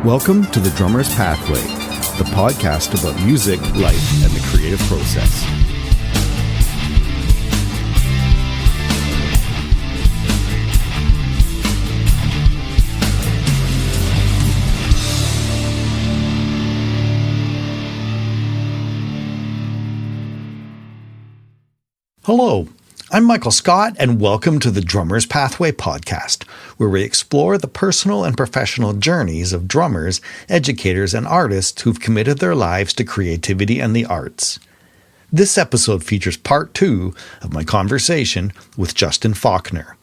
Welcome to The Drummer's Pathway, the podcast about music, life, and the creative process. Hello, I'm Michael Scott, and welcome to the Drummer's Pathway podcast, where we explore the personal and professional journeys of drummers, educators, and artists who've committed their lives to creativity and the arts. This episode features part 2 of my conversation with Justin Faulkner.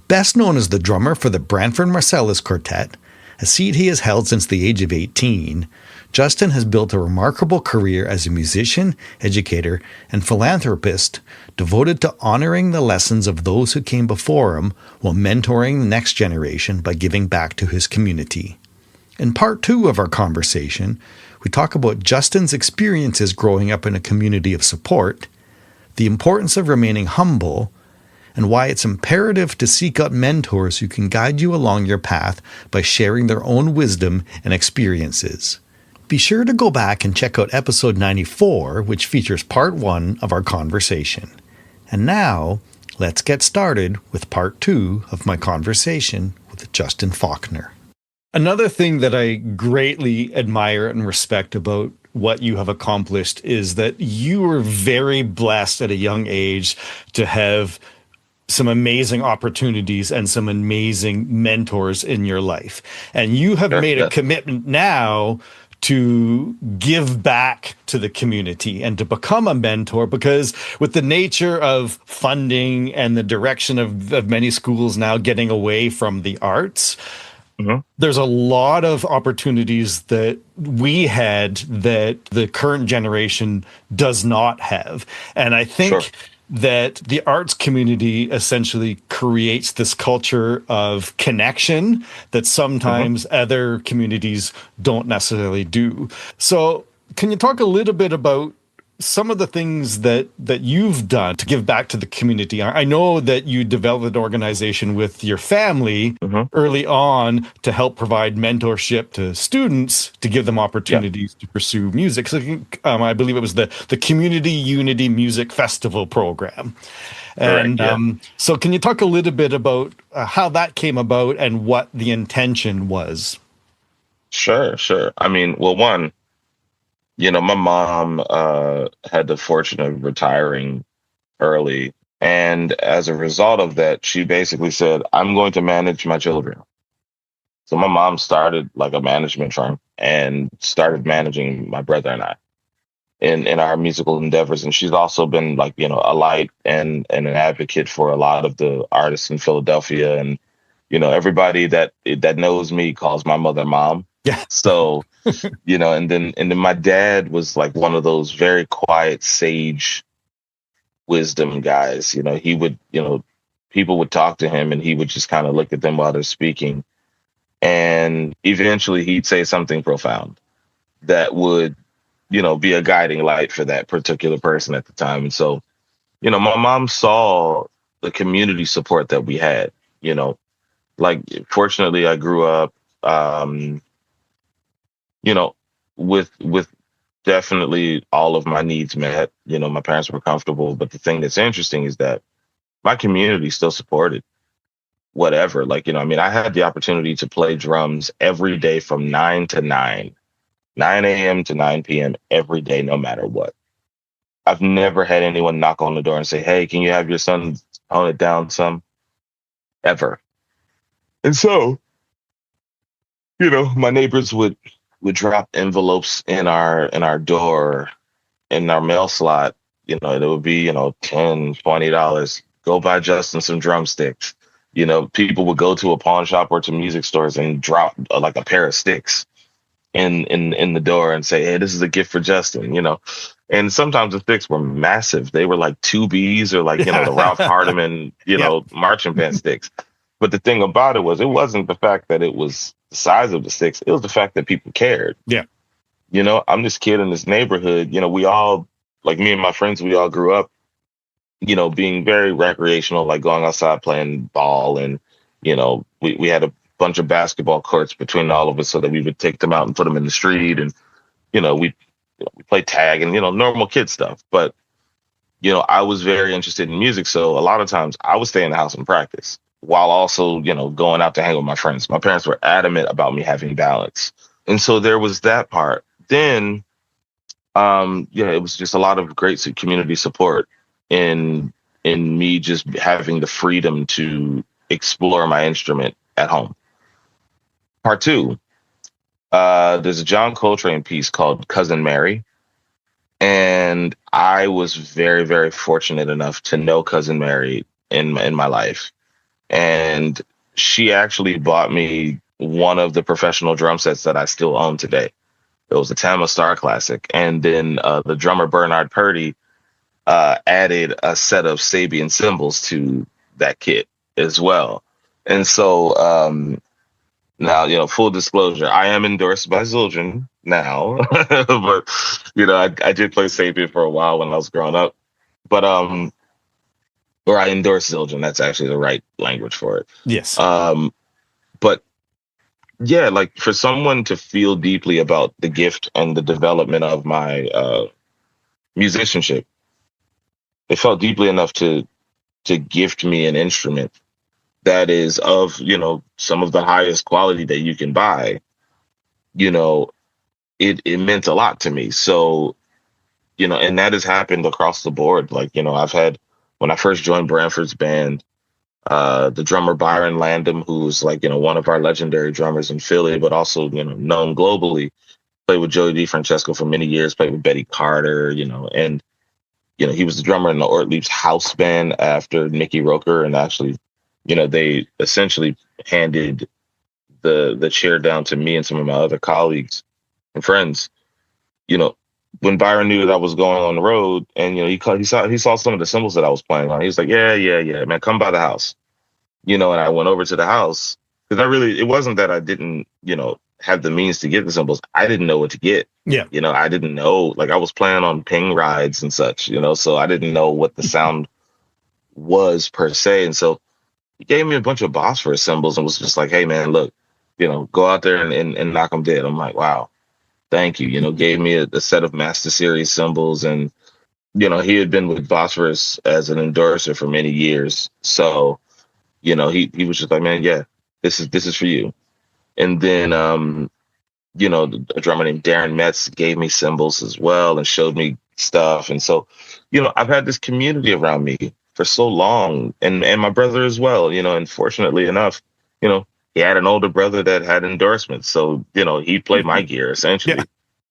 Best known as the drummer for the Branford Marsalis Quartet, a seat he has held since the age of 18, Justin has built a remarkable career as a musician, educator, and philanthropist devoted to honoring the lessons of those who came before him while mentoring the next generation by giving back to his community. In part 2 of our conversation, we talk about Justin's experiences growing up in a community of support, the importance of remaining humble, and why it's imperative to seek out mentors who can guide you along your path by sharing their own wisdom and experiences. Be sure to go back and check out episode 94, which features part 1 of our conversation. And now, let's get started with part 2 of my conversation with Justin Faulkner. Another thing that I greatly admire and respect about what you have accomplished is that you were very blessed at a young age to have some amazing opportunities and some amazing mentors in your life. And you have made a commitment now to give back to the community and to become a mentor, because with the nature of funding and the direction of many schools now getting away from the arts, there's a lot of opportunities that we had that the current generation does not have. And I think that the arts community essentially creates this culture of connection that sometimes other communities don't necessarily do. So can you talk a little bit about some of the things that you've done to give back to the community? I know that you developed an organization with your family early on to help provide mentorship to students to give them opportunities to pursue music. So I believe it was the Community Unity Music Festival program. And so can you talk a little bit about how that came about and what the intention was? Sure. I mean, well, one, my mom had the fortune of retiring early. And as a result of that, she basically said, I'm going to manage my children. So my mom started like a management firm and started managing my brother and I in our musical endeavors. And she's also been like, a light and an advocate for a lot of the artists in Philadelphia. And, everybody that knows me calls my mother Mom. Yeah. So, and then my dad was like one of those very quiet, sage wisdom guys. He would, people would talk to him and he would just kind of look at them while they're speaking. And eventually he'd say something profound that would, be a guiding light for that particular person at the time. And so, my mom saw the community support that we had, like, fortunately I grew up, with definitely all of my needs met. My parents were comfortable. But the thing that's interesting is that my community still supported whatever. Like, I had the opportunity to play drums every day from 9 a.m. to 9 p.m. every day, no matter what. I've never had anyone knock on the door and say, hey, can you have your son tone it down some? Ever. And so, my neighbors would drop envelopes in our door, in our mail slot. It would be, $10, $20. Go buy Justin some drumsticks. People would go to a pawn shop or to music stores and drop like a pair of sticks in the door and say, hey, this is a gift for Justin, And sometimes the sticks were massive. They were like 2Bs or like, the Ralph Hardiman, marching band sticks. But the thing about it wasn't the fact that it was the size of the sticks. It was the fact that people cared. Yeah. I'm this kid in this neighborhood. We all, like me and my friends, we all grew up, being very recreational, like going outside playing ball. And, we had a bunch of basketball courts between all of us so that we would take them out and put them in the street. And, we play tag and, normal kid stuff. But, I was very interested in music. So a lot of times I would stay in the house and practice while also, going out to hang with my friends. My parents were adamant about me having balance. And so there was that part. Then, it was just a lot of great community support in me just having the freedom to explore my instrument at home. Part two, there's a John Coltrane piece called Cousin Mary. And I was very, very fortunate enough to know Cousin Mary in my life. And she actually bought me one of the professional drum sets that I still own today. It was a Tama Star Classic. And then the drummer Bernard Purdy added a set of Sabian cymbals to that kit as well. And so now, full disclosure, I am endorsed by Zildjian now, but I did play Sabian for a while when I was growing up, but or I endorse Zildjian. That's actually the right language for it. Yes. But yeah, like for someone to feel deeply about the gift and the development of my musicianship, they felt deeply enough to gift me an instrument that is of, some of the highest quality that you can buy. It meant a lot to me. So, and that has happened across the board. Like, I've had, when I first joined Branford's band, the drummer Byron Landum, who's like, one of our legendary drummers in Philly, but also, known globally, played with Joey DeFrancesco for many years, played with Betty Carter, and, he was the drummer in the Ortlieb's house band after Mickey Roker. And actually, they essentially handed the chair down to me and some of my other colleagues and friends. When Byron knew that I was going on the road, and he saw some of the cymbals that I was playing on, he was like, yeah, man, come by the house. And I went over to the house because it wasn't that I didn't, have the means to get the cymbals. I didn't know what to get. Yeah. I didn't know, like I was playing on ping rides and such, so I didn't know what the sound was per se. And so he gave me a bunch of Bosphorus cymbals and was just like, hey man, look, go out there and knock them dead. I'm like, wow, thank you. Gave me a set of Master Series cymbals, and he had been with Bosphorus as an endorser for many years. So, he was just like, man, yeah, this is for you. And then a drummer named Darren Metz gave me cymbals as well and showed me stuff. And so, I've had this community around me for so long, and my brother as well, and fortunately enough, he had an older brother that had endorsements. So, he played my gear essentially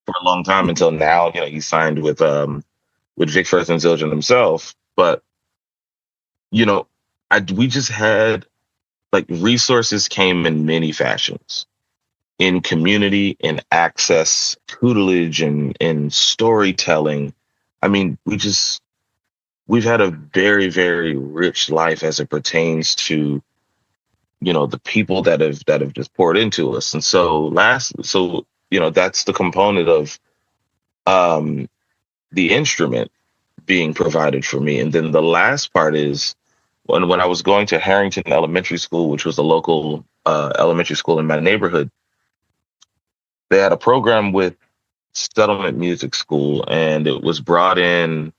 for a long time until now, he signed with Vic Firth and Zildjian himself. But, we just had, like, resources came in many fashions, in community, in access, tutelage, and in storytelling. I mean, we've had a very, very rich life as it pertains to, the people that have just poured into us. And so that's the component of the instrument being provided for me. And then the last part is when I was going to Harrington Elementary School, which was a local elementary school in my neighborhood, they had a program with Settlement Music School, and it was brought in,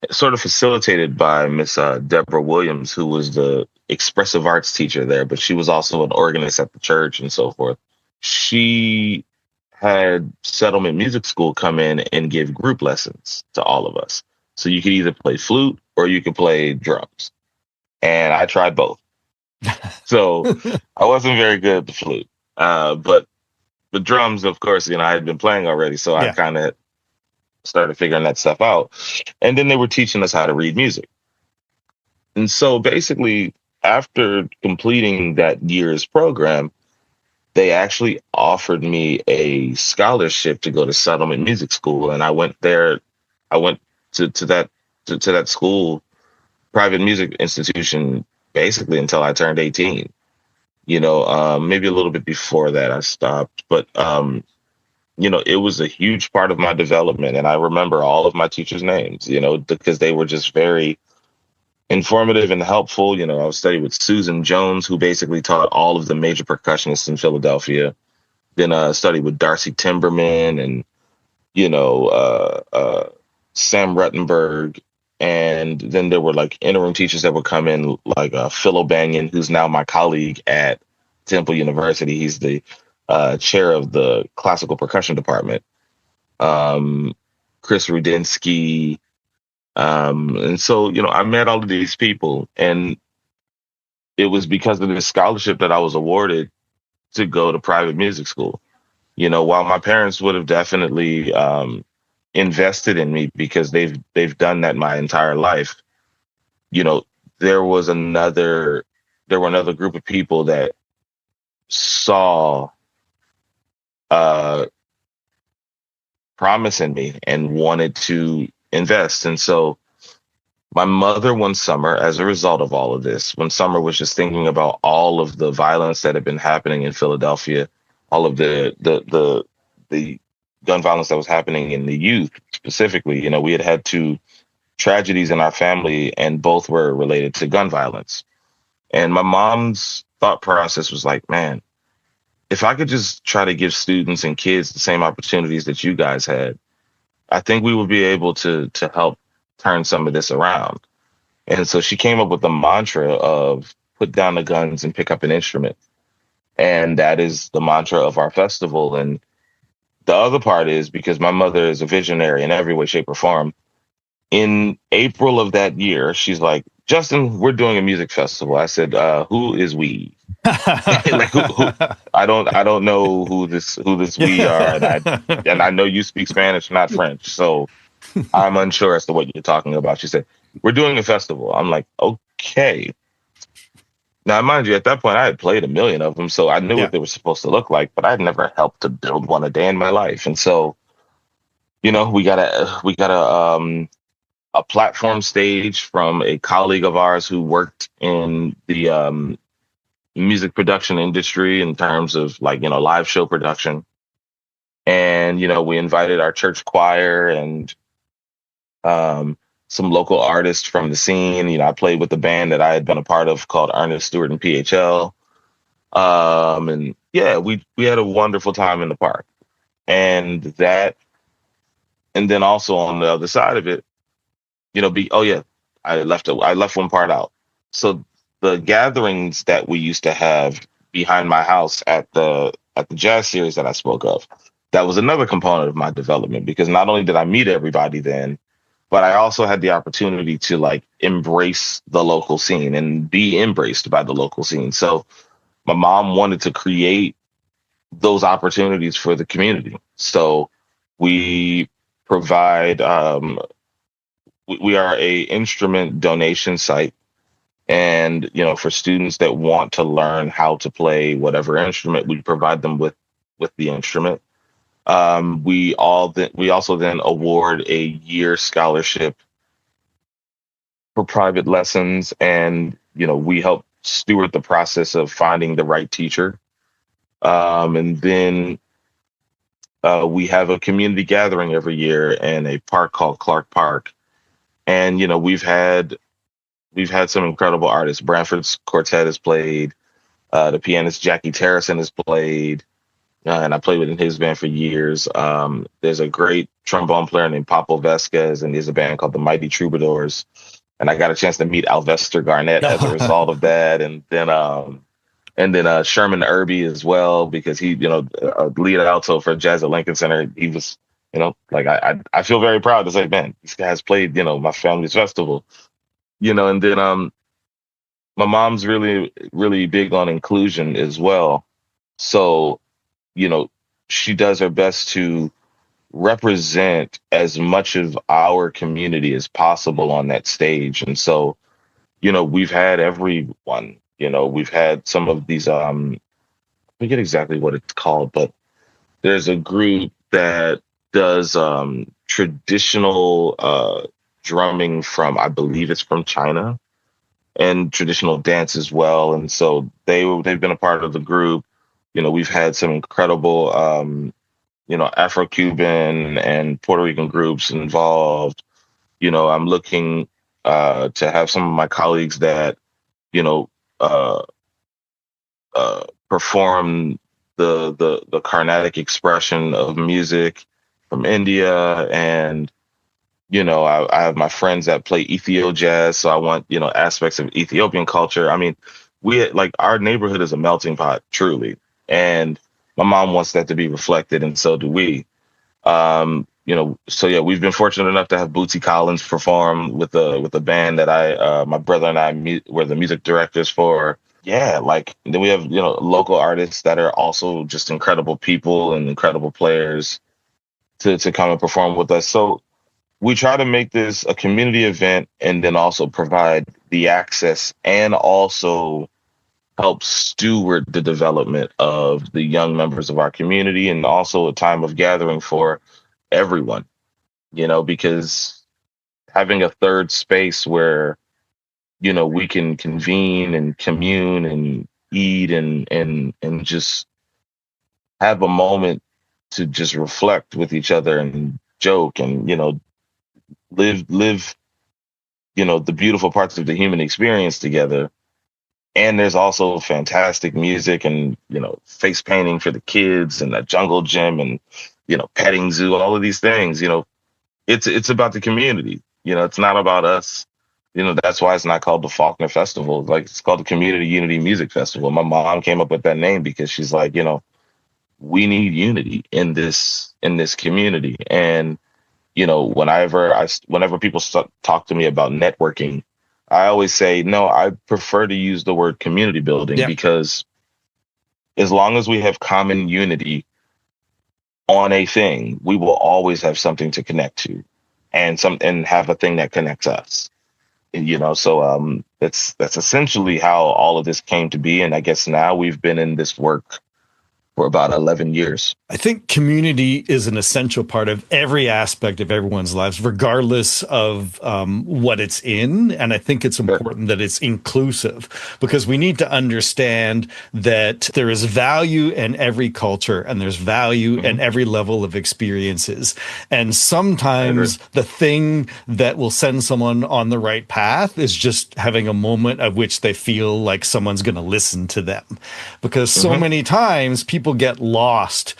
sort of facilitated by Miss Deborah Williams, who was the expressive arts teacher there, but she was also an organist at the church and so forth. She had Settlement Music School come in and give group lessons to all of us. So you could either play flute or you could play drums. And I tried both. So I wasn't very good at the flute. But the drums, of course, I had been playing already. So I kind of started figuring that stuff out. And then they were teaching us how to read music. And so basically, after completing that year's program, they actually offered me a scholarship to go to Settlement Music School. And I went there. I went to that school, private music institution, basically until I turned 18. Maybe a little bit before that I stopped. But, it was a huge part of my development. And I remember all of my teachers' names, because they were just very informative and helpful. I was studying with Susan Jones, who basically taught all of the major percussionists in Philadelphia. Then studied with Darcy Timberman and you know, Sam Ruttenberg. And then there were like interim teachers that would come in, like Phil O'Banion, who's now my colleague at Temple University. He's the chair of the classical percussion department. Chris Rudinsky. And so, I met all of these people, and it was because of this scholarship that I was awarded to go to private music school. While my parents would have definitely invested in me because they've done that my entire life, you know, there was another group of people that saw uh, promise in me and wanted to invest. And so my mother one summer, as a result of all of this, one summer was just thinking about all of the violence that had been happening in Philadelphia, all of the gun violence that was happening in the youth specifically. We had two tragedies in our family, and both were related to gun violence. And my mom's thought process was like, man, if I could just try to give students and kids the same opportunities that you guys had, I think we would be able to help turn some of this around. And so she came up with the mantra of put down the guns and pick up an instrument. And that is the mantra of our festival. And the other part is because my mother is a visionary in every way, shape, or form. In April of that year, she's like, Justin, we're doing a music festival. I said, who is we? Like who? I don't know who this we are, and I know you speak Spanish, not French, so I'm unsure as to what you're talking about. She said, we're doing a festival. I'm like, okay. Now, mind you, at that point, I had played a million of them, so I knew what they were supposed to look like, but I'd never helped to build one a day in my life. And so, we got a platform stage from a colleague of ours who worked in the music production industry in terms of live show production. And, we invited our church choir and some local artists from the scene. I played with the band that I had been a part of called Ernest Stewart and PHL. And yeah, we had a wonderful time in the park. And then also on the other side of it, I left one part out. So the gatherings that we used to have behind my house at the jazz series that I spoke of, that was another component of my development, because not only did I meet everybody then, but I also had the opportunity to embrace the local scene and be embraced by the local scene. So my mom wanted to create those opportunities for the community. So we provide we are a instrument donation site. And, for students that want to learn how to play whatever instrument, we provide them with the instrument. We also then award a year scholarship for private lessons. And, we help steward the process of finding the right teacher. And then we have a community gathering every year in a park called Clark Park. And, we've had some incredible artists. Branford's Quartet has played. The pianist Jackie Terrison has played. And I played with his band for years. There's a great trombone player named Papo Vesquez, and there's a band called the Mighty Troubadours. And I got a chance to meet Alvester Garnett as a result of that. And then Sherman Irby as well, because he, a lead alto for Jazz at Lincoln Center. He was, I feel very proud to say, man, this guy's played, my family's festival. And then my mom's really, really big on inclusion as well. So, she does her best to represent as much of our community as possible on that stage. And so, we've had everyone, we've had some of these, I forget exactly what it's called, but there's a group that does traditional drumming from, I believe it's from China, and traditional dance as well. And so they've been a part of the group. We've had some incredible, Afro-Cuban and Puerto Rican groups involved. I'm looking to have some of my colleagues that, you know, uh, perform the Carnatic expression of music from India. And, I have my friends that play Ethio jazz. So I want, aspects of Ethiopian culture. I mean, our neighborhood is a melting pot, truly. And my mom wants that to be reflected, and so do we. So yeah, we've been fortunate enough to have Bootsy Collins perform with a band that my brother and I were the music directors for. Yeah, then we have, local artists that are also just incredible people and incredible players to come and perform with us. So we try to make this a community event and then also provide the access and also help steward the development of the young members of our community, and also a time of gathering for everyone, because having a third space where, we can convene and commune and eat and just have a moment to just reflect with each other and joke and, live, the beautiful parts of the human experience together. And there's also fantastic music and, face painting for the kids and a jungle gym and, petting zoo, all of these things. It's about the community. It's not about us. That's why it's not called the Faulkner Festival. Like, it's called the Community Unity Music Festival. My mom came up with that name because she's like, we need unity in this community. And, whenever people talk to me about networking, I always say, no, I prefer to use the word community building, because as long as we have common unity on a thing, we will always have something to connect to, and have a thing that connects us. So that's essentially how all of this came to be. And I guess now we've been in this work for about 11 years. I think community is an essential part of every aspect of everyone's lives, regardless of what it's in. And I think it's important that it's inclusive, because we need to understand that there is value in every culture and there's value in every level of experiences. And sometimes the thing that will send someone on the right path is just having a moment of which they feel like someone's going to listen to them. Because so many times people get lost,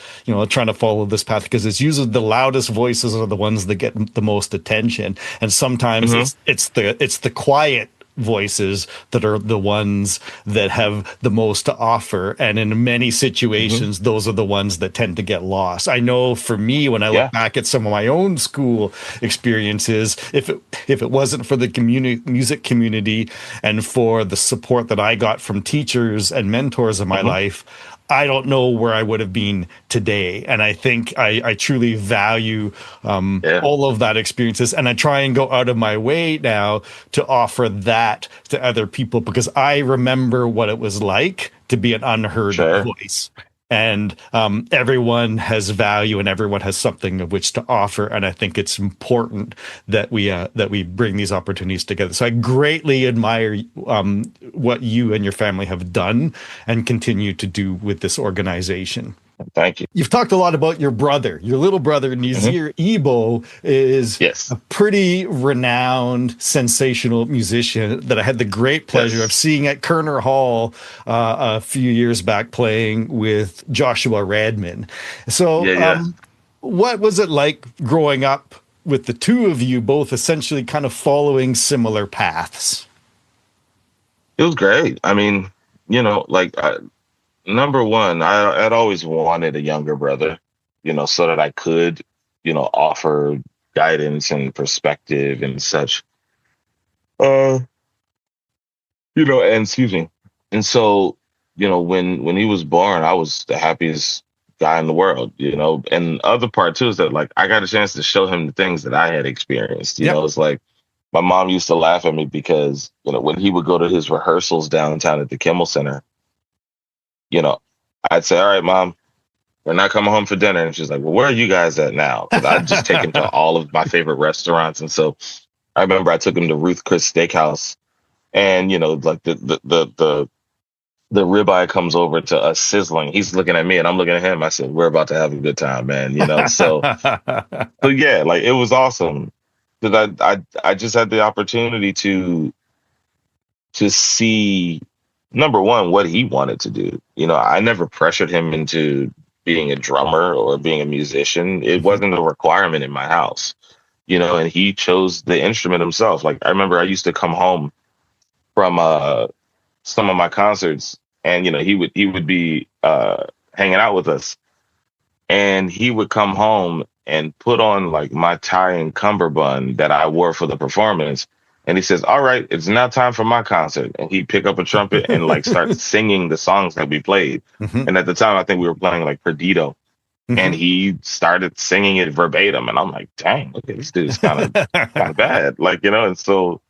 trying to follow this path, because it's usually the loudest voices are the ones that get the most attention. And sometimes it's the quiet voices that are the ones that have the most to offer. And in many situations, those are the ones that tend to get lost. I know for me, when I look back at some of my own school experiences, if it wasn't for the music community and for the support that I got from teachers and mentors in my life, I don't know where I would have been today. And I think I truly value all of that experiences. And I try and go out of my way now to offer that to other people, because I remember what it was like to be an unheard voice. And everyone has value and everyone has something of which to offer. And I think it's important that we bring these opportunities together. So I greatly admire what you and your family have done and continue to do with this organization. Thank you. You've talked a lot about your brother. Your little brother, Nizir Ebo, is a pretty renowned, sensational musician that I had the great pleasure of seeing at Kerner Hall a few years back, playing with Joshua Radman. So what was it like growing up with the two of you both essentially kind of following similar paths? It was great. I mean, number one, I'd always wanted a younger brother, so that I could, offer guidance and perspective and such. And excuse me. And so, when he was born, I was the happiest guy in the world, And the other part too is that, I got a chance to show him the things that I had experienced. It's like my mom used to laugh at me because, when he would go to his rehearsals downtown at the Kimmel Center, I'd say, all right, Mom, we're not coming home for dinner. And she's like, well, where are you guys at now? Because I'd just take him to all of my favorite restaurants. And so I remember I took him to Ruth Chris Steakhouse, and, the ribeye comes over to us sizzling. He's looking at me and I'm looking at him. I said, we're about to have a good time, man. So yeah, it was awesome. because I just had the opportunity to see, number one, what he wanted to do. I never pressured him into being a drummer or being a musician. It Hmm. wasn't a requirement in my house, and he chose the instrument himself. Like, I remember I used to come home from some of my concerts, and he would be hanging out with us, and he would come home and put on like my tie and cummerbund that I wore for the performance. And he says, "All right, it's now time for my concert." And he'd pick up a trumpet and like start singing the songs that we played. Hmm. And at the time, I think we were playing like Perdido, and Hmm. he started singing it verbatim. And I'm like, "Dang, okay, this dude's kind of bad." Like, and so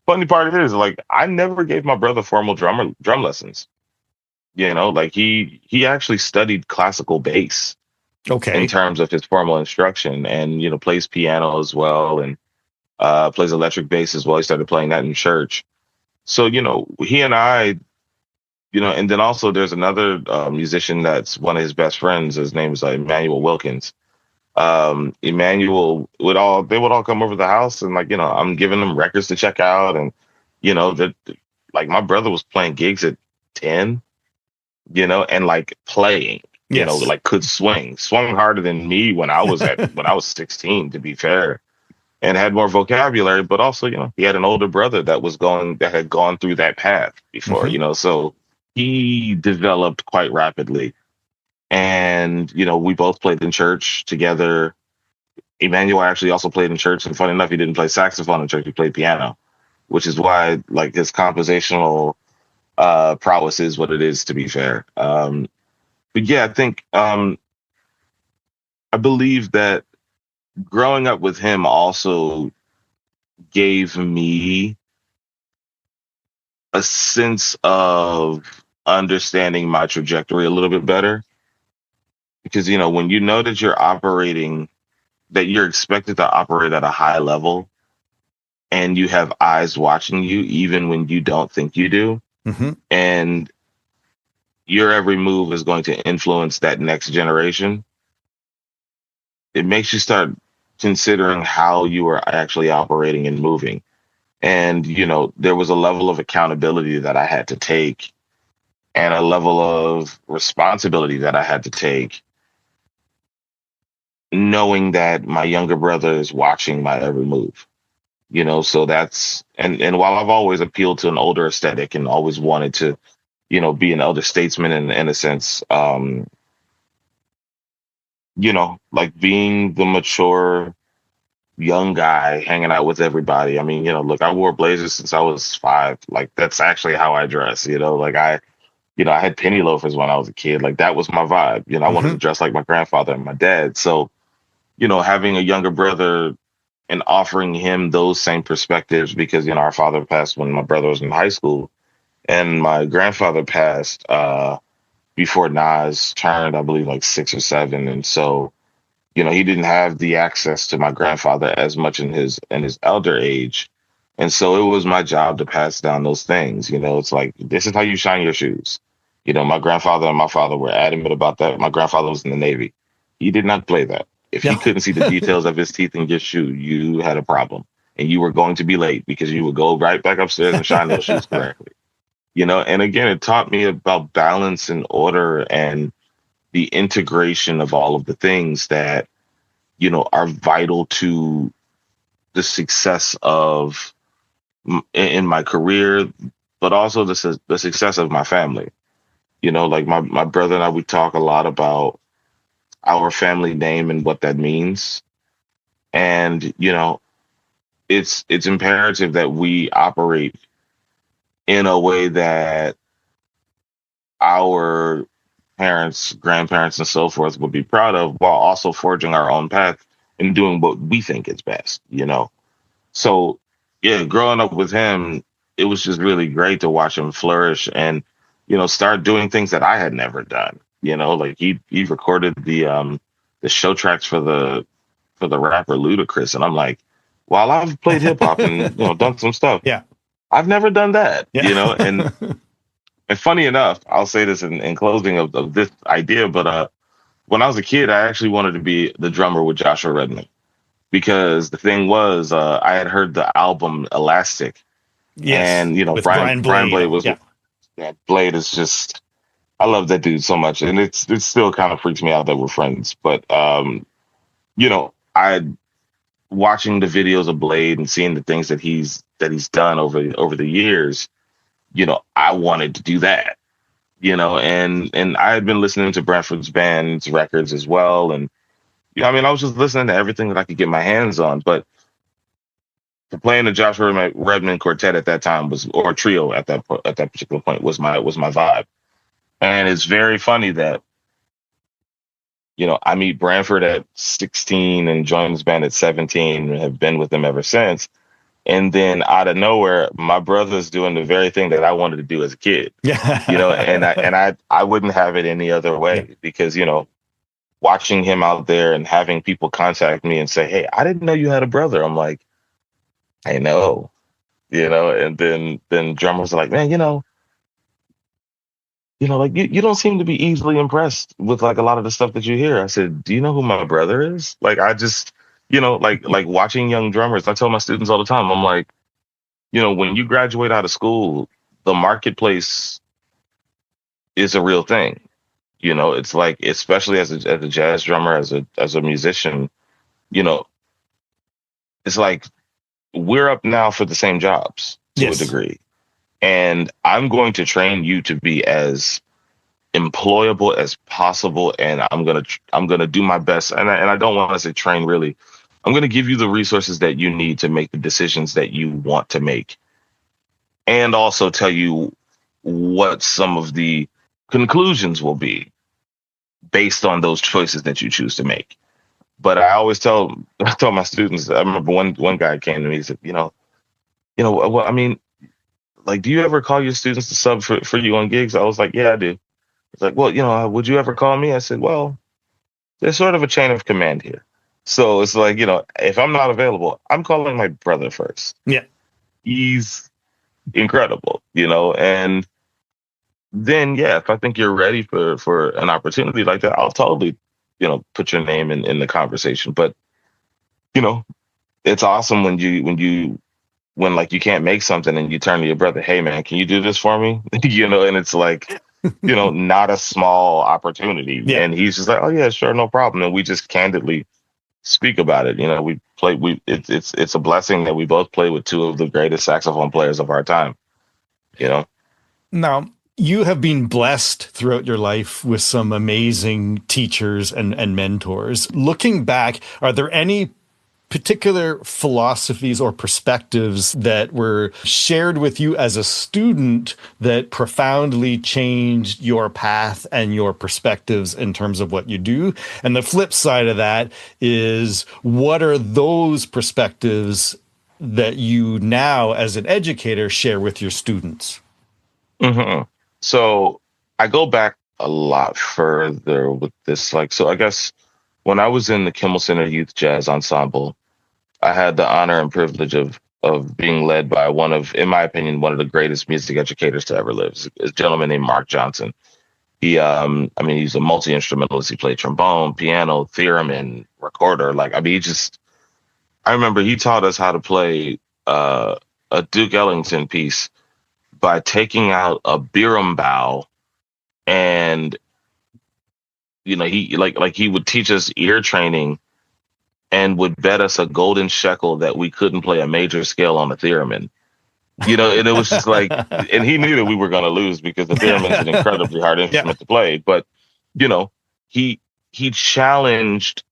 funny part of it is, like, I never gave my brother formal drum lessons. Like he actually studied classical bass in Okay. terms of his formal instruction, and plays piano as well, and plays electric bass as well. He started playing that in church. So he and I, and then also there's another musician that's one of his best friends. His name is Emmanuel Wilkins. Emmanuel they would all come over the house, and like, I'm giving them records to check out, and that, like, my brother was playing gigs at 10, and like playing, Yes. like could swung harder than me when I was 16, to be fair, and had more vocabulary, but also, he had an older brother that had gone through that path before, Hmm. so he developed quite rapidly. And, we both played in church together. Emmanuel actually also played in church, and funny enough, he didn't play saxophone in church, he played piano, which is why, like, his compositional prowess is what it is, to be fair. But yeah, I think I believe that growing up with him also gave me a sense of understanding my trajectory a little bit better, because when you know that you're expected to operate at a high level, and you have eyes watching you even when you don't think you do, Hmm. and your every move is going to influence that next generation, it makes you start considering how you are actually operating and moving. And, there was a level of accountability that I had to take, and a level of responsibility that I had to take, knowing that my younger brother is watching my every move. So that's, and while I've always appealed to an older aesthetic and always wanted to, be an elder statesman in a sense, like being the mature young guy hanging out with everybody. I mean, look, I wore blazers since I was 5. Like, that's actually how I dress, like I had penny loafers when I was a kid. Like, that was my vibe. I wanted to Hmm. dress like my grandfather and my dad. So, having a younger brother and offering him those same perspectives, because, our father passed when my brother was in high school, and my grandfather passed before Nas turned, I believe, like 6 or 7. And so, he didn't have the access to my grandfather as much in his elder age. And so it was my job to pass down those things. It's like, this is how you shine your shoes. My grandfather and my father were adamant about that. My grandfather was in the Navy. He did not play that. If he Yeah. couldn't see the details of his teeth in your shoe, you had a problem. And you were going to be late, because you would go right back upstairs and shine those shoes correctly. And again, it taught me about balance and order, and the integration of all of the things that, are vital to the success of in my career, but also the success of my family. Like my brother and I, we talk a lot about our family name and what that means. And, it's imperative that we operate in a way that our parents, grandparents, and so forth would be proud of, while also forging our own path and doing what we think is best. So, yeah, growing up with him, it was just really great to watch him flourish and, start doing things that I had never done. Like he recorded the show tracks for the rapper Ludacris, and I'm like, while I've played hip hop and, done some stuff, Yeah. I've never done that. Yeah. And funny enough, I'll say this in closing of this idea, but when I was a kid, I actually wanted to be the drummer with Joshua Redman. because the thing was, I had heard the album Elastic, Yes, and you know, with Brian Brian Blade. Blade was Yeah. that Blade is just, I love that dude so much, and it still kind of freaks me out that we're friends. But you know, I watching the videos of Blade and seeing the things that he's done over the years, you know, I wanted to do that, you know, and I had been listening to Branford's band's records as well, and you know, I mean, I was just listening to everything that I could get my hands on. But playing the Redmond quartet at that time was, or trio at that particular point, was my vibe. And it's very funny that, you know, I meet Branford at 16 and joined his band at 17 and have been with them ever since. And then out of nowhere, my brother's doing the very thing that I wanted to do as a kid, you know, and Yeah. I wouldn't have it any other Yeah. way, because, you know, watching him out there and having people contact me and say, "Hey, I didn't know you had a brother." I'm like, I know, you know, and then drummers are like, "Man, like you don't seem to be easily impressed with like a lot of the stuff that you hear." I said, "Do you know who my brother is?" Like, I just, you know, like watching young drummers. I tell my students all the time, I'm like, you know, when you graduate out of school, the marketplace is a real thing. You know, it's like, especially as a jazz drummer, as a musician, you know, it's like we're up now for the same jobs to a Yes. degree. And I'm going to train you to be as employable as possible, and I'm gonna do my best. And I don't want to say train, really. I'm gonna give you the resources that you need to make the decisions that you want to make, and also tell you what some of the conclusions will be based on those choices that you choose to make. But I always I tell my students. I remember one guy came to me. He said, well, I mean, like, do you ever call your students to sub for you on gigs? I was like, yeah, I do. It's like, well, would you ever call me? I said, well, there's sort of a chain of command here. So it's like, if I'm not available, I'm calling my brother first. Yeah. He's incredible, and then, yeah, if I think you're ready for an opportunity like that, I'll totally, put your name in the conversation. But, you know, it's awesome when like you can't make something and you turn to your brother, "Hey man, can you do this for me?" And it's like, not a small opportunity. Yeah. And he's just like, "Oh yeah, sure, no problem." And we just candidly speak about it. It's a blessing that we both play with two of the greatest saxophone players of our time, you know? Now, you have been blessed throughout your life with some amazing teachers and mentors. Looking back, are there any particular philosophies or perspectives that were shared with you as a student that profoundly changed your path and your perspectives in terms of what you do? And the flip side of that is, what are those perspectives that you now, as an educator, share with your students? hmm So I go back a lot further with this. Like, so I guess when I was in the Kimmel Center Youth Jazz Ensemble, I had the honor and privilege of being led by in my opinion, one of the greatest music educators to ever live. It's a gentleman named Mark Johnson. I mean, he's a multi-instrumentalist. He played trombone, piano, theremin, recorder. Like, I mean, I remember he taught us how to play a Duke Ellington piece by taking out a berimbau, and he like he would teach us ear training and would bet us a golden shekel that we couldn't play a major scale on the theremin. And it was just like, and he knew that we were going to lose because the theremin is an incredibly hard Yeah. instrument to play. But you know, he he challenged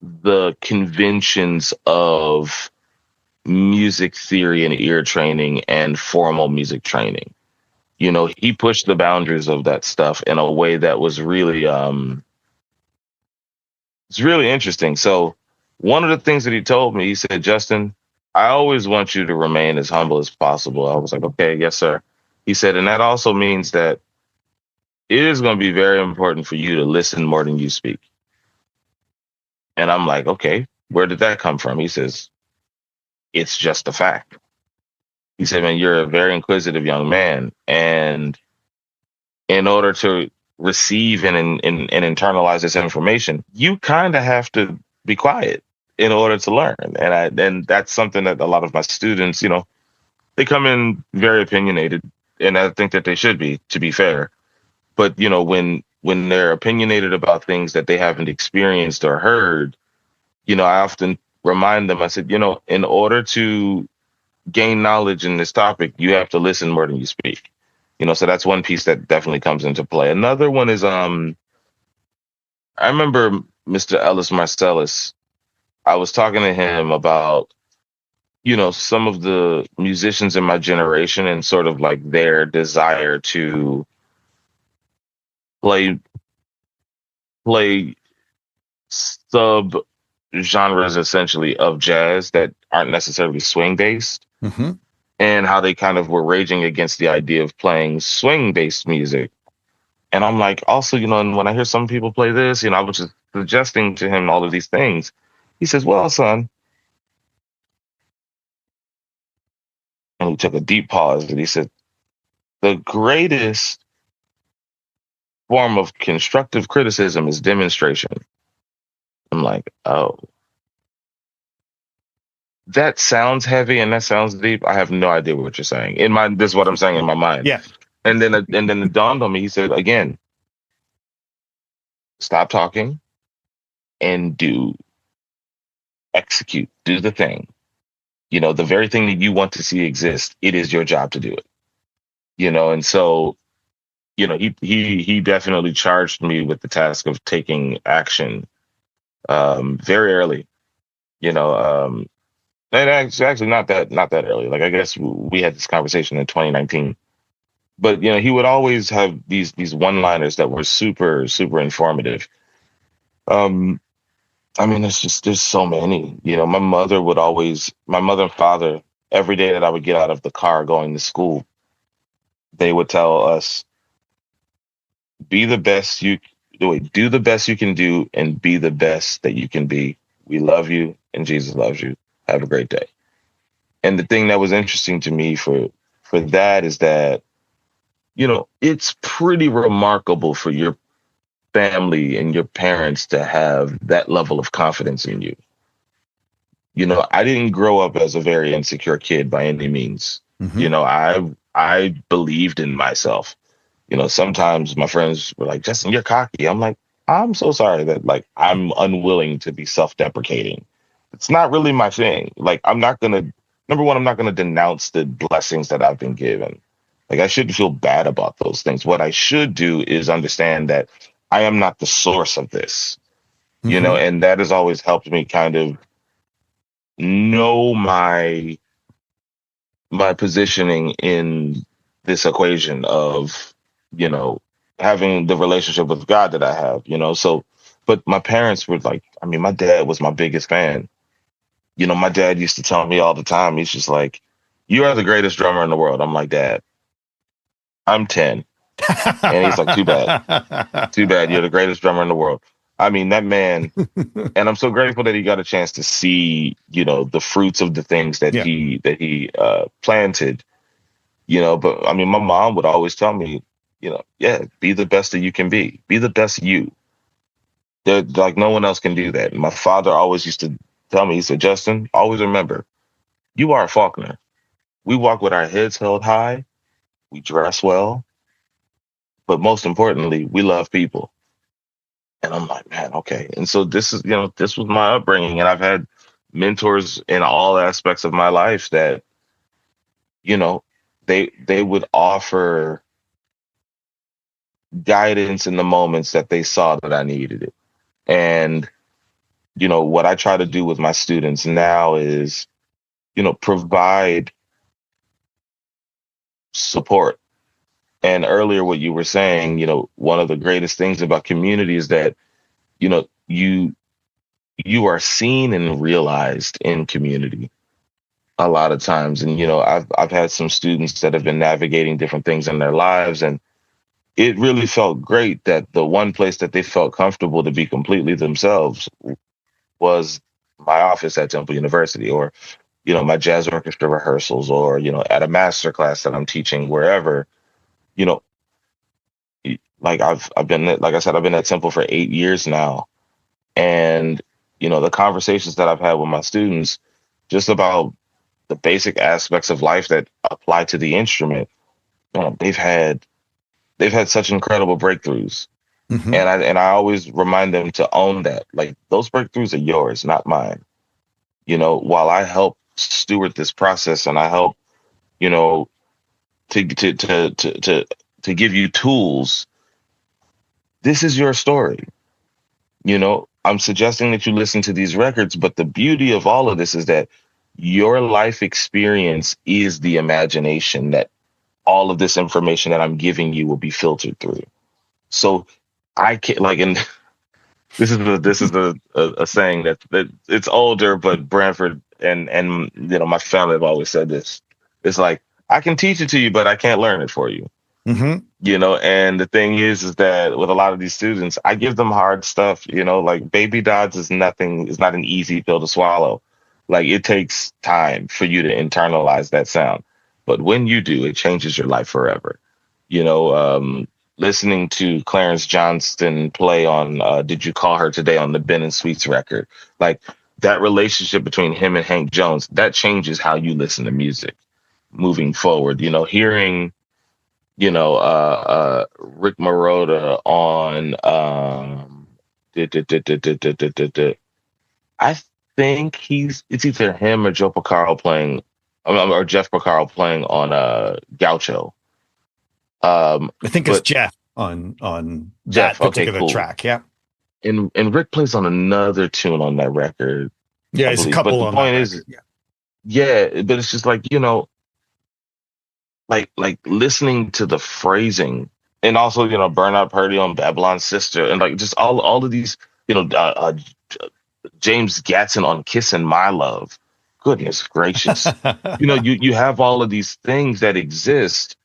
the conventions of music theory and ear training and formal music training. He pushed the boundaries of that stuff in a way that was really it's really interesting. So one of the things that he told me, he said, "Justin, I always want you to remain as humble as possible." I was like, "Okay, yes, sir." He said, "And that also means that it is going to be very important for you to listen more than you speak." And I'm like, "Okay, where did that come from?" He says, "It's just a fact." He said, "Man, you're a very inquisitive young man. And in order to receive and internalize this information, you kind of have to be quiet in order to learn. And that's something that a lot of my students, they come in very opinionated, and I think that they should be, to be fair. But when they're opinionated about things that they haven't experienced or heard, I often remind them, I said, in order to gain knowledge in this topic, you have to listen more than you speak. So that's one piece that definitely comes into play. Another one is I remember Mr. Ellis Marsalis. I was talking to him about, some of the musicians in my generation and sort of like their desire to play play sub genres essentially of jazz that aren't necessarily swing based, Mm-hmm. and how they kind of were raging against the idea of playing swing based music. And I'm like, also, and when I hear some people play this, I was just suggesting to him all of these things. He says, well, son, and he took a deep pause and he said, the greatest form of constructive criticism is demonstration. I'm like, oh, that sounds heavy and that sounds deep. I have no idea what you're saying. This is what I'm saying in my mind. Yeah. And then it dawned on me. He said, again, stop talking and execute, do the thing. The very thing that you want to see exist, it is your job to do it. And so, he definitely charged me with the task of taking action very early. And actually not that early. Like, I guess we had this conversation in 2019. But he would always have these one-liners that were super super informative. Um, I mean, there's so many. My mother and father, every day that I would get out of the car going to school, they would tell us, be the best you do the best you can do and be the best that you can be. We love you and Jesus loves you. Have a great day. And the thing that was interesting to me for that is that, it's pretty remarkable for your family and your parents to have that level of confidence in you. I didn't grow up as a very insecure kid by any means. Mm-hmm. I believed in myself. Sometimes my friends were like, Justin, you're cocky. I'm like, I'm so sorry that, like, I'm unwilling to be self-deprecating. It's not really my thing. Like, number one, I'm not gonna denounce the blessings that I've been given. Like, I shouldn't feel bad about those things. What I should do is understand that I am not the source of this, Mm-hmm. and that has always helped me kind of know my positioning in this equation of, you know, having the relationship with God that I have, So, but my parents were like, I mean, my dad was my biggest fan. My dad used to tell me all the time, he's just like, you are the greatest drummer in the world. I'm like, Dad, I'm 10. And he's like, too bad. Too bad. You're the greatest drummer in the world. I mean, that man, and I'm so grateful that he got a chance to see, the fruits of the things that Yeah. he planted. But I mean, my mom would always tell me, yeah, be the best that you can be. Be the best you. Like, no one else can do that. And my father always used to tell me, he said, Justin, always remember, you are a Faulkner. We walk with our heads held high. We dress well. But most importantly, we love people. And I'm like, man, okay. And so this was my upbringing. And I've had mentors in all aspects of my life that, you know, they would offer guidance in the moments that they saw that I needed it. And, what I try to do with my students now is, provide support. And earlier, what you were saying, one of the greatest things about community is that, you are seen and realized in community a lot of times. And, I've had some students that have been navigating different things in their lives, and it really felt great that the one place that they felt comfortable to be completely themselves was my office at Temple University, or, my jazz orchestra rehearsals, or, at a master class that I'm teaching wherever, you know, like I've been, like I said, I've been at Temple for 8 years now. And the conversations that I've had with my students just about the basic aspects of life that apply to the instrument, man, they've had such incredible breakthroughs. Hmm. And I always remind them to own that. Like, those breakthroughs are yours, not mine. While I help steward this process and I help, you know, to give you tools, this is your story. I'm suggesting that you listen to these records, but the beauty of all of this is that your life experience is the imagination that all of this information that I'm giving you will be filtered through. So I can't, like, and this is a saying that it's older, but Branford and my family have always said this. It's like, I can teach it to you, but I can't learn it for you. Hmm. And the thing is that with a lot of these students, I give them hard stuff. Like, baby Dodds is nothing, is not an easy pill to swallow. Like, it takes time for you to internalize that sound, but when you do, it changes your life forever. you know Listening to Clarence Johnston play on Did You Call Her Today on the Ben and Sweets record, like, that relationship between him and Hank Jones, that changes how you listen to music moving forward. Hearing Rick Marotta on I think it's either him or Joe Porcaro playing, or Jeff Porcaro playing on Gaucho. I think it's But Jeff on that Jeff, okay, particular cool. track. Yeah. And Rick plays on another tune on that record, Yeah, I there's a believe. But couple the on that point is, record. Yeah. yeah, but it's just like, like listening to the phrasing, and also, Bernard Purdy on Babylon's Sister, and like just all of these, James Gatson on Kissin' My Love. Goodness gracious. You have all of these things that exist,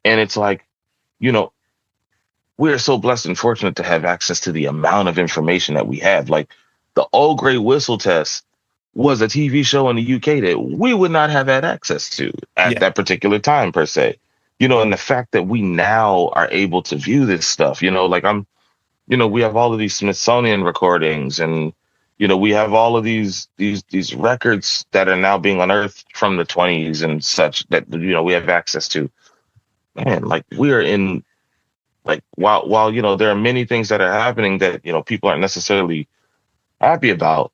and it's like, you know, we are so blessed and fortunate to have access to the amount of information that we have. Like, the Old Grey Whistle Test was a TV show in the UK that we would not have had access to at Yeah. that particular time, per se. And the fact that we now are able to view this stuff, like, we have all of these Smithsonian recordings, and we have all of these records that are now being unearthed from the 20s and such, that we have access to. Man, like, we are in, like, while there are many things that are happening that people aren't necessarily happy about,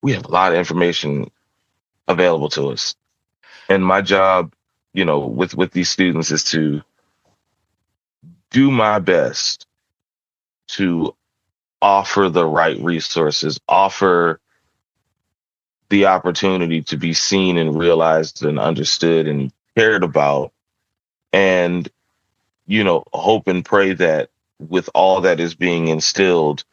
we have a lot of information available to us. And my job, with these students, is to do my best to offer the right resources, offer the opportunity to be seen and realized and understood and cared about, and hope and pray that with all that is being instilled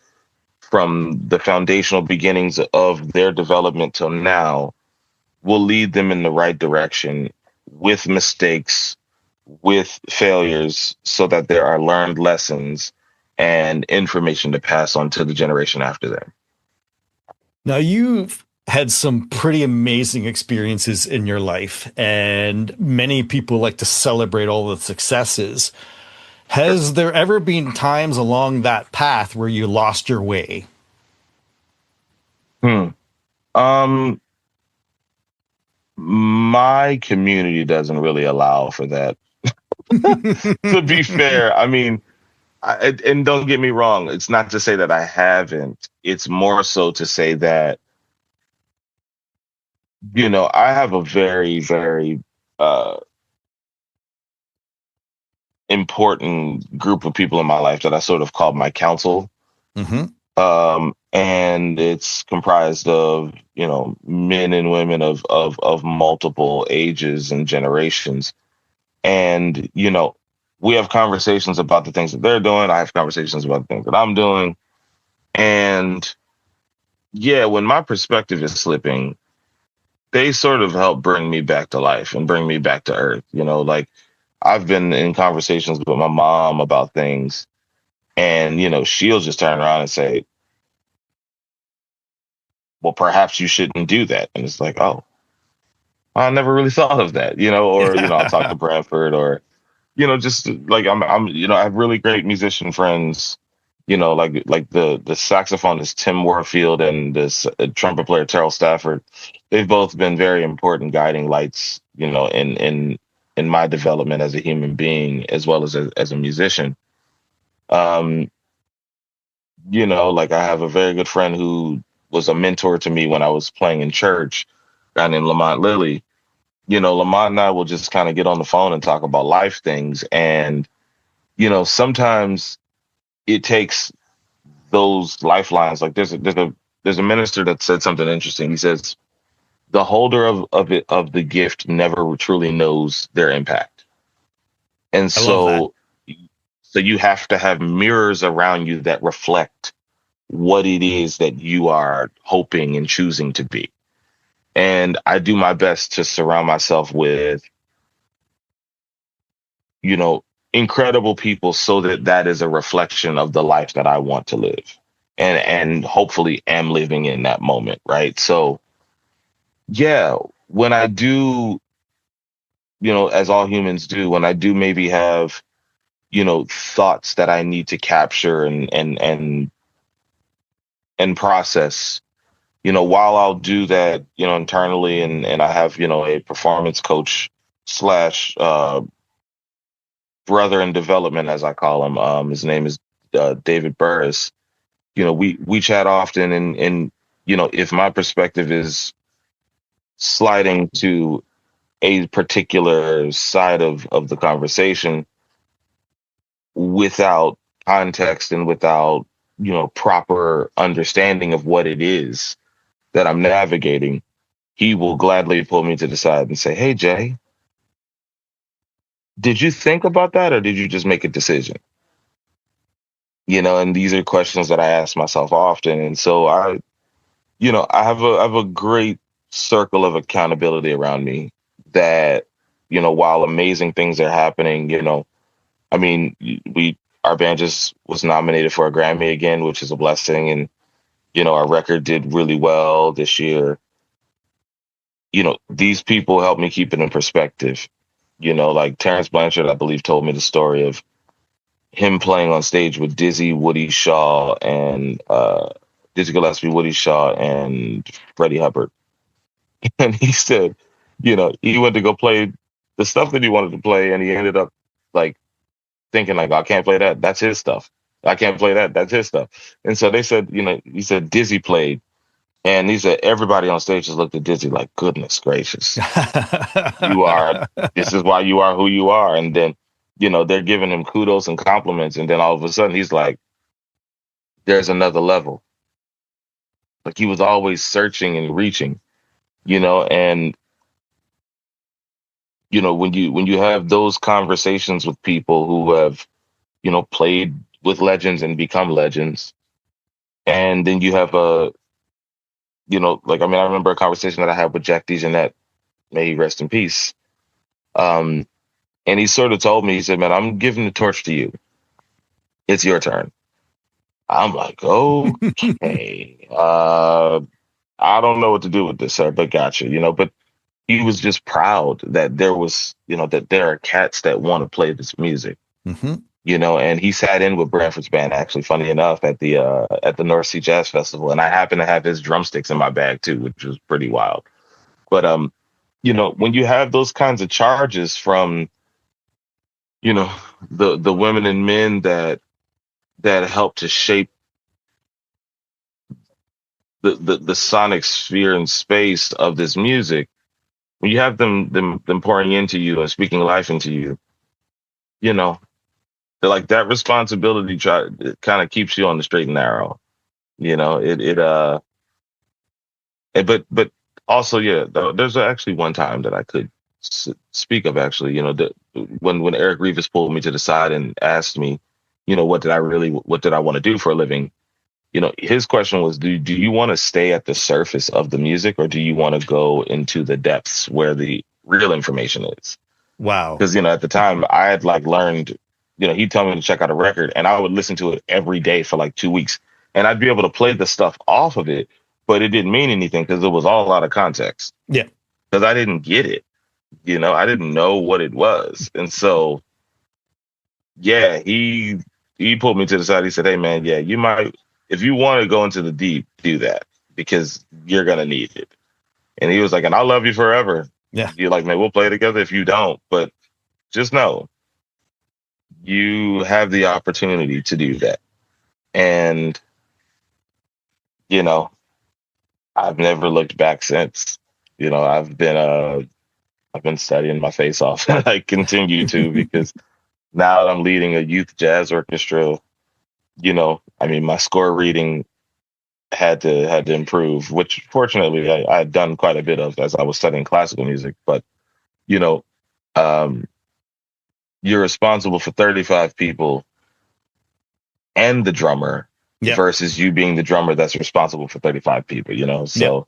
from the foundational beginnings of their development till now, will lead them in the right direction, with mistakes, with failures, so that there are learned lessons and information to pass on to the generation after them. Now, you've had some pretty amazing experiences in your life, and many people like to celebrate all the successes. Has there ever been times along that path where you lost your way? Hmm. Um, my community doesn't really allow for that. To be fair, I mean, and don't get me wrong, it's not to say that I haven't. It's more so to say that, I have a very, very uh, important group of people in my life that I sort of call my council. Hmm. And it's comprised of, men and women of multiple ages and generations. And, we have conversations about the things that they're doing. I have conversations about the things that I'm doing. And yeah, when my perspective is slipping, they sort of help bring me back to life and bring me back to earth. Like, I've been in conversations with my mom about things, and, she'll just turn around and say, well, perhaps you shouldn't do that. And it's like, oh, I never really thought of that, or, I'll talk to Yeah. Branford, or, just like, I have really great musician friends like the saxophonist Tim Warfield and this trumpet player Terrell Stafford. They've both been very important guiding lights, in my development as a human being as well as a musician. Um, like I have a very good friend who was a mentor to me when I was playing in church, a guy named Lamont Lilly. Lamont and I will just kind of get on the phone and talk about life things. And, sometimes it takes those lifelines. Like there's a minister that said something interesting. He says, the holder of the gift never truly knows their impact. And I love that. so you have to have mirrors around you that reflect what it is that you are hoping and choosing to be. And I do my best to surround myself with, incredible people so that that is a reflection of the life that I want to live and hopefully am living in that moment. Right. So, yeah, when I do, as all humans do, when I do maybe have, thoughts that I need to capture and process, while I'll do that, internally and I have, a performance coach slash brother in development, as I call him. His name is David Burris. We chat often and if my perspective is sliding to a particular side of the conversation without context and without, proper understanding of what it is that I'm navigating, he will gladly pull me to the side and say, "Hey, Jay, did you think about that or did you just make a decision?" And these are questions that I ask myself often. And so I have a great circle of accountability around me that, while amazing things are happening, I mean, our band just was nominated for a Grammy again, which is a blessing. And, our record did really well this year. These people help me keep it in perspective. Like Terrence Blanchard, I believe, told me the story of him playing on stage with Dizzy, Woody Shaw, and Dizzy Gillespie, Woody Shaw, and Freddie Hubbard. And he said, he went to go play the stuff that he wanted to play, and he ended up like thinking like, I can't play that. That's his stuff. I can't play that. That's his stuff. And so they said, he said Dizzy played, and he said everybody on stage just looked at Dizzy like, goodness gracious, you are. This is why you are who you are. And then, they're giving him kudos and compliments, and then all of a sudden he's like, there's another level. Like he was always searching and reaching, and when you have those conversations with people who have, played with legends and become legends, and then you have I remember a conversation that I had with Jack DeJohnette, may he rest in peace. And he sort of told me, he said, "Man, I'm giving the torch to you. It's your turn." I'm like, okay, I don't know what to do with this, sir, but gotcha. But he was just proud that there was, that there are cats that want to play this music, Mm-hmm. And he sat in with Branford's band, actually, funny enough, at the North Sea Jazz Festival. And I happened to have his drumsticks in my bag too, which was pretty wild. But, when you have those kinds of charges from, the women and men that help to shape the sonic sphere and space of this music, when you have them pouring into you and speaking life into you, they're like that responsibility kind of keeps you on the straight and narrow. But also, yeah, there's actually one time that I could speak of, actually, when Eric Reeves pulled me to the side and asked me, what did I want to do for a living? His question was, do you want to stay at the surface of the music, or do you want to go into the depths where the real information is? Wow. Because, at the time I had like learned, he'd tell me to check out a record and I would listen to it every day for like 2 weeks, and I'd be able to play the stuff off of it, but it didn't mean anything because it was all out of context. Yeah. Because I didn't get it. I didn't know what it was. And so, yeah, he he pulled me to the side. He said, "Hey, man, yeah, you might, if you want to go into the deep, do that because you're gonna need it." And he was like, "And I'll love you forever. Yeah. You're like, man, we'll play together if you don't, but just know you have the opportunity to do that." And you know, I've never looked back since. You know, I've been studying my face off, and I continue to because now that I'm leading a youth jazz orchestra, you know, I mean, my score reading had to improve, which fortunately I had done quite a bit of as I was studying classical music. But you know, um, you're responsible for 35 people and the drummer Yep. versus you being the drummer that's responsible for 35 people. You know, Yep. so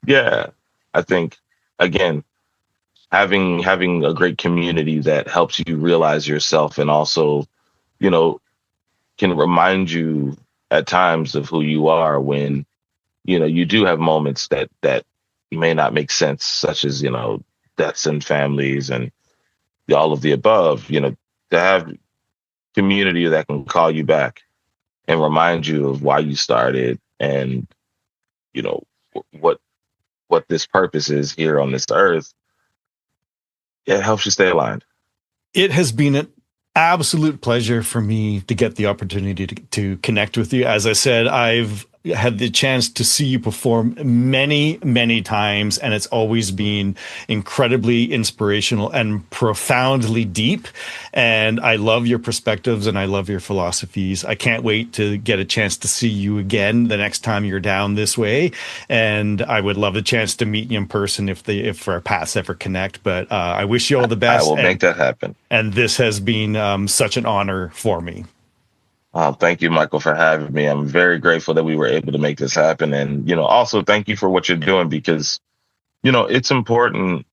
yeah, I think again having a great community that helps you realize yourself and also, you know, can remind you at times of who you are when, you know, you do have moments that may not make sense, such as, you know, deaths in families and all of the above, you know, to have community that can call you back and remind you of why you started and, you know, what this purpose is here on this earth. It helps you stay aligned. It has been an absolute pleasure for me to get the opportunity to connect with you. As I said, I've had the chance to see you perform many, many times, and it's always been incredibly inspirational and profoundly deep. And I love your perspectives and I love your philosophies. I can't wait to get a chance to see you again the next time you're down this way. And I would love a chance to meet you in person if our paths ever connect. But I wish you all the best. I will make that happen. And this has been such an honor for me. Thank you, Michael, for having me. I'm very grateful that we were able to make this happen. And, you know, also thank you for what you're doing because, you know, it's important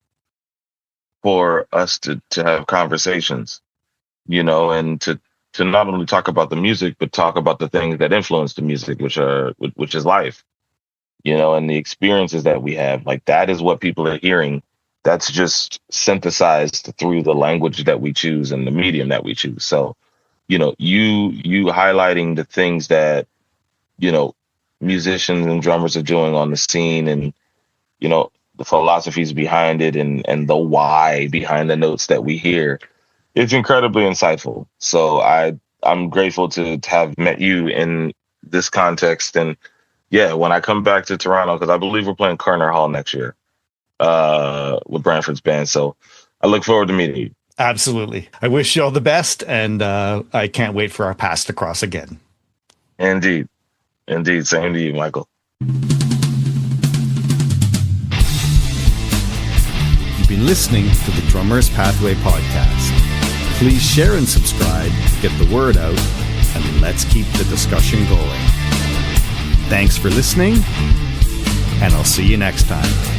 for us to have conversations, you know, and to not only talk about the music, but talk about the things that influence the music, which is life, you know, and the experiences that we have. Like that is what people are hearing. That's just synthesized through the language that we choose and the medium that we choose. So, you know, you highlighting the things that, you know, musicians and drummers are doing on the scene and, you know, the philosophies behind it and the why behind the notes that we hear. It's incredibly insightful. So I'm grateful to have met you in this context. And yeah, when I come back to Toronto, because I believe we're playing Carner Hall next year with Branford's band. So I look forward to meeting you. Absolutely. I wish you all the best, and I can't wait for our paths to cross again. Indeed. Indeed. Same to you, Michael. You've been listening to the Drummer's Pathway podcast. Please share and subscribe, get the word out, and let's keep the discussion going. Thanks for listening, and I'll see you next time.